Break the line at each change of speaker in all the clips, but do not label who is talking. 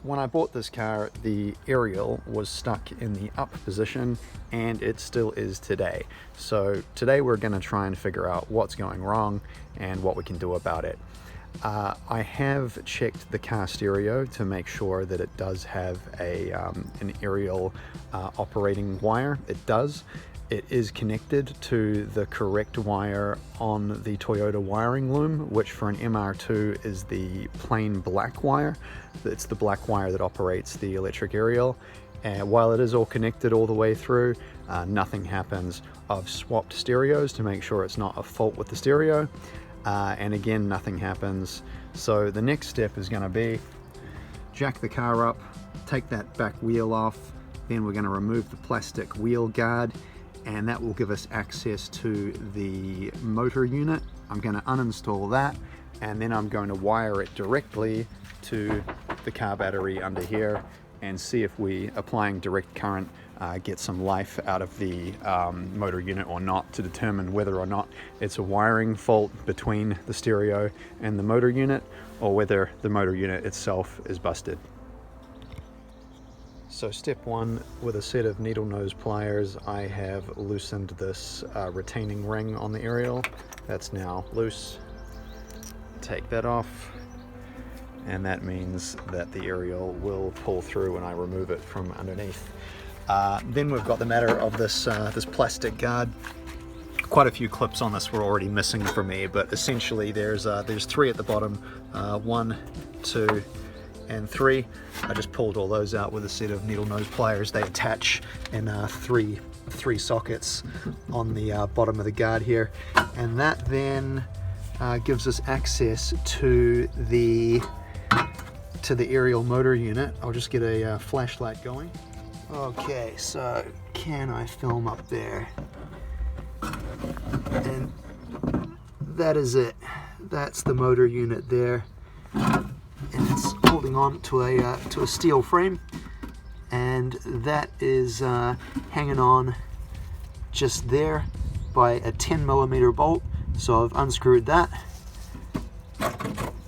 when I bought this car, the aerial was stuck in the up position, and it still is today. So today we're going to try and figure out what's going wrong and what we can do about it. I have checked the car stereo to make sure that it does have an aerial operating wire. It does. It is connected to the correct wire on the Toyota wiring loom, which for an MR2 is the plain black wire. It's the black wire that operates the electric aerial. And while it is all connected all the way through, nothing happens. I've swapped stereos to make sure it's not a fault with the stereo. And again, nothing happens. So the next step is going to be jack the car up, take that back wheel off, then we're going to remove the plastic wheel guard, and that will give us access to the motor unit. I'm going to uninstall that, and then I'm going to wire it directly to the car battery under here and see if we, applying direct current, get some life out of the motor unit or not, to determine whether or not it's a wiring fault between the stereo and the motor unit, or whether the motor unit itself is busted. So step one, with a set of needle nose pliers, I have loosened this retaining ring on the aerial. That's now loose. Take that off, and that means that the aerial will pull through when I remove it from underneath. Then we've got the matter of this this plastic guard. Quite a few clips on this were already missing for me, but essentially there's 3 at the bottom, 1, 2, and 3. I just pulled all those out with a set of needle nose pliers. They attach in three sockets on the bottom of the guard here, and that then gives us access to the aerial motor unit. I'll just get a flashlight going. Okay, so can I film up there? And that is it. That's the motor unit there, and it's holding on to a steel frame, and that is hanging on just there by a 10mm bolt. So I've unscrewed that,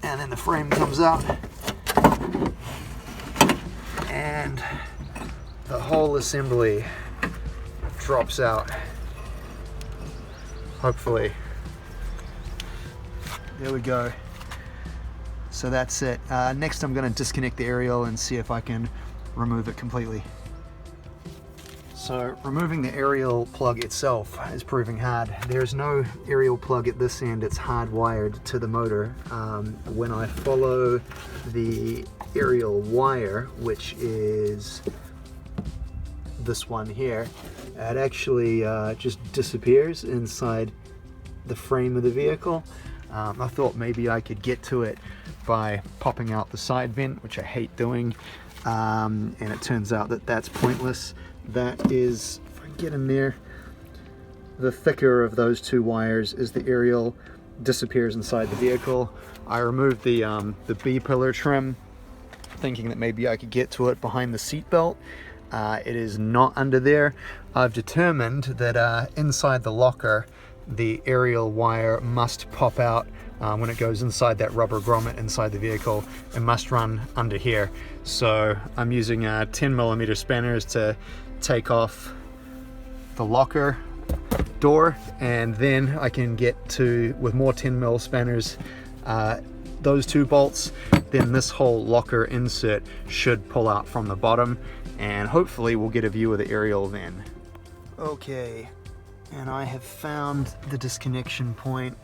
and then the frame comes out, and the whole assembly drops out. Hopefully. There we go. So that's it. Next I'm going to disconnect the aerial and see if I can remove it completely. So removing the aerial plug itself is proving hard. There's no aerial plug at this end, it's hardwired to the motor. When I follow the aerial wire, which is this one here, it actually just disappears inside the frame of the vehicle. I thought maybe I could get to it by popping out the side vent, which I hate doing, and it turns out that that's pointless. That is, if I get in there, the thicker of those 2 wires is the aerial, disappears inside the vehicle. I removed the B-pillar trim, thinking that maybe I could get to it behind the seat belt. It is not under there. I've determined that inside the locker, the aerial wire must pop out when it goes inside that rubber grommet inside the vehicle. It must run under here. So I'm using 10mm spanners to take off the locker door, and then I can get to, with more 10mm spanners, those 2 bolts. Then this whole locker insert should pull out from the bottom, and hopefully we'll get a view of the aerial then. Okay, and I have found the disconnection point.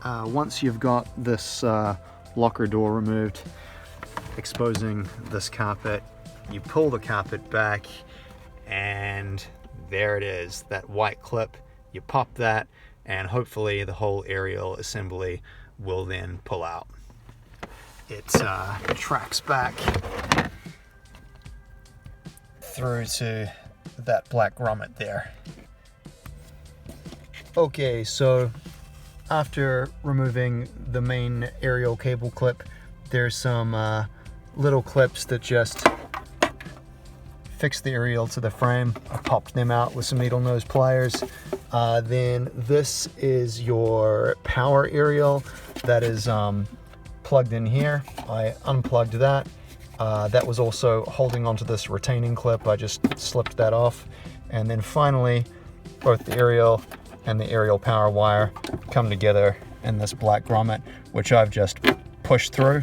Once you've got this locker door removed, exposing this carpet, you pull the carpet back, and there it is, that white clip. You pop that, and hopefully the whole aerial assembly will then pull out. It tracks back through to that black grommet there. Okay, so after removing the main aerial cable clip, there's some little clips that just fix the aerial to the frame. I popped them out with some needle nose pliers. Then this is your power aerial that is plugged in here. I unplugged that That was also holding onto this retaining clip. I just slipped that off. And then finally, both the aerial and the aerial power wire come together in this black grommet, which I've just pushed through.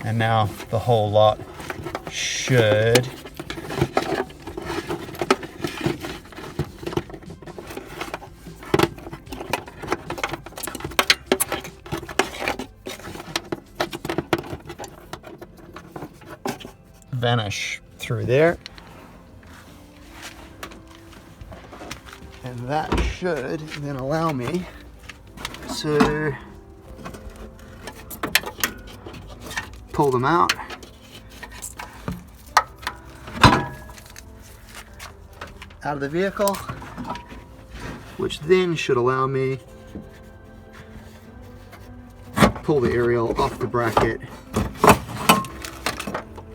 And now the whole lot should vanish through there. And that should then allow me to pull them out. Out of the vehicle, which then should allow me pull the aerial off the bracket,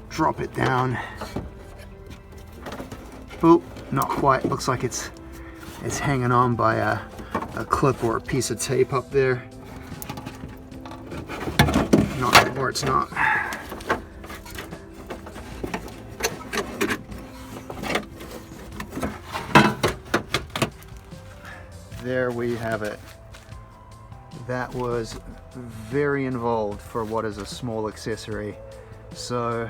drop it down. Oh, not quite. Looks like it's hanging on by a clip or a piece of tape up there. Not anymore, it's not. There we have it. That was very involved for what is a small accessory. So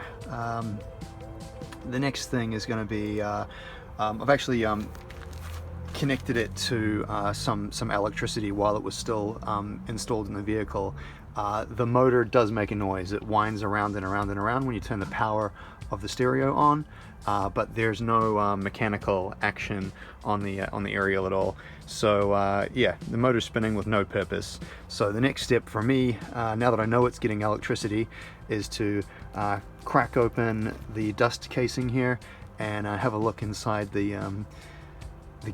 the next thing is going to be, I've actually connected it to some electricity while it was still installed in the vehicle. The motor does make a noise. It winds around and around and around when you turn the power of the stereo on, but there's no mechanical action on the aerial at all. So yeah, the motor's spinning with no purpose. So the next step for me, now that I know it's getting electricity, is to crack open the dust casing here and have a look inside the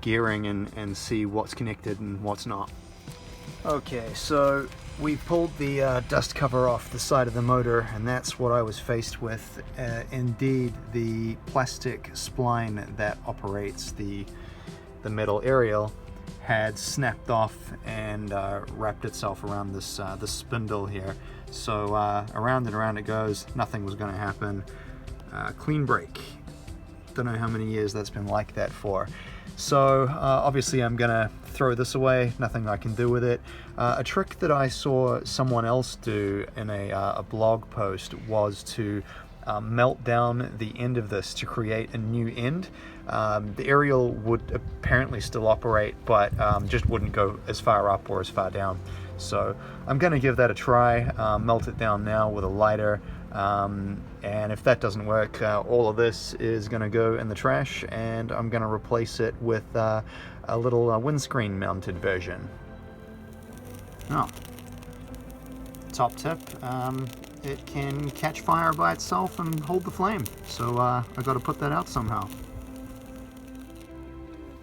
gearing and see what's connected and what's not. Okay, so we pulled the dust cover off the side of the motor, and that's what I was faced with. Indeed, the plastic spline that operates the metal aerial had snapped off and wrapped itself around this spindle here. So around and around it goes. Nothing was going to happen. Clean break. Don't know how many years that's been like that for. So obviously I'm gonna throw this away, nothing I can do with it. A trick that I saw someone else do in a blog post was to melt down the end of this to create a new end. The aerial would apparently still operate, but just wouldn't go as far up or as far down. So I'm gonna give that a try, melt it down now with a lighter. And if that doesn't work, all of this is going to go in the trash, and I'm going to replace it with a little windscreen mounted version. Oh, top tip, it can catch fire by itself and hold the flame, so I got to put that out somehow.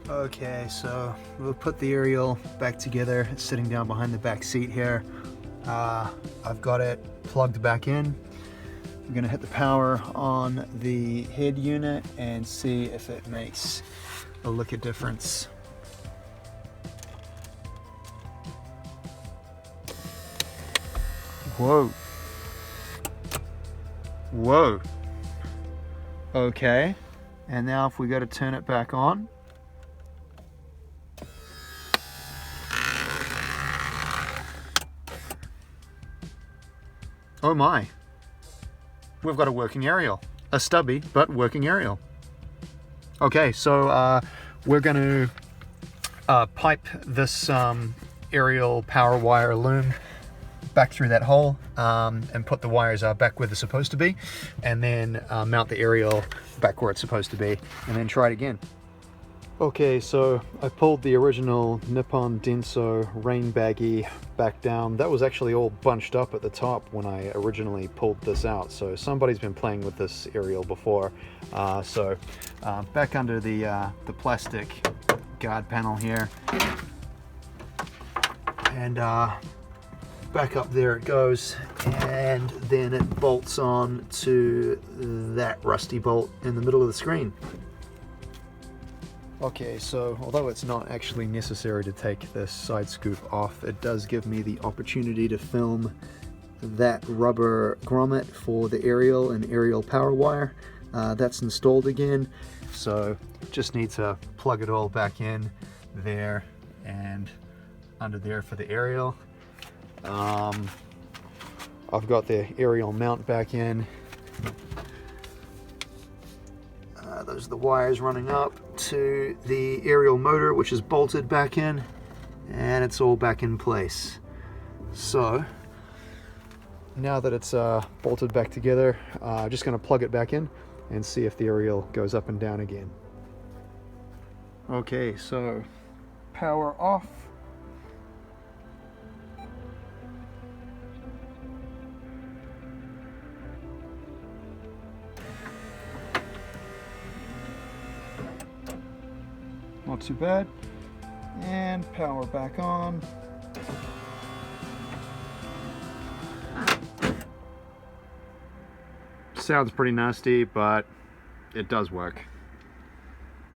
Okay, so we'll put the aerial back together. It's sitting down behind the back seat here. I've got it plugged back in. I'm going to hit the power on the head unit and see if it makes a lick of difference. Whoa. Whoa. Okay. And now if we go to turn it back on. Oh my. We've got a working aerial. A stubby, but working aerial. Okay, so we're going to pipe this aerial power wire loom back through that hole and put the wires back where they're supposed to be, and then mount the aerial back where it's supposed to be, and then try it again. Okay, so I pulled the original Nippon Denso rain baggie back down. That was actually all bunched up at the top when I originally pulled this out, so somebody's been playing with this aerial before. So back under the plastic guard panel here, and back up there it goes, and then it bolts on to that rusty bolt in the middle of the screen. Okay, so although it's not actually necessary to take this side scoop off, it does give me the opportunity to film that rubber grommet for the aerial and aerial power wire. That's installed again, so just need to plug it all back in there and under there for the aerial. I've got the aerial mount back in. Those are the wires running up to the aerial motor, which is bolted back in, and it's all back in place. So now that it's bolted back together, I'm just going to plug it back in and see if the aerial goes up and down again. Okay, so power off. Not too bad. And power back on. Sounds pretty nasty, but it does work.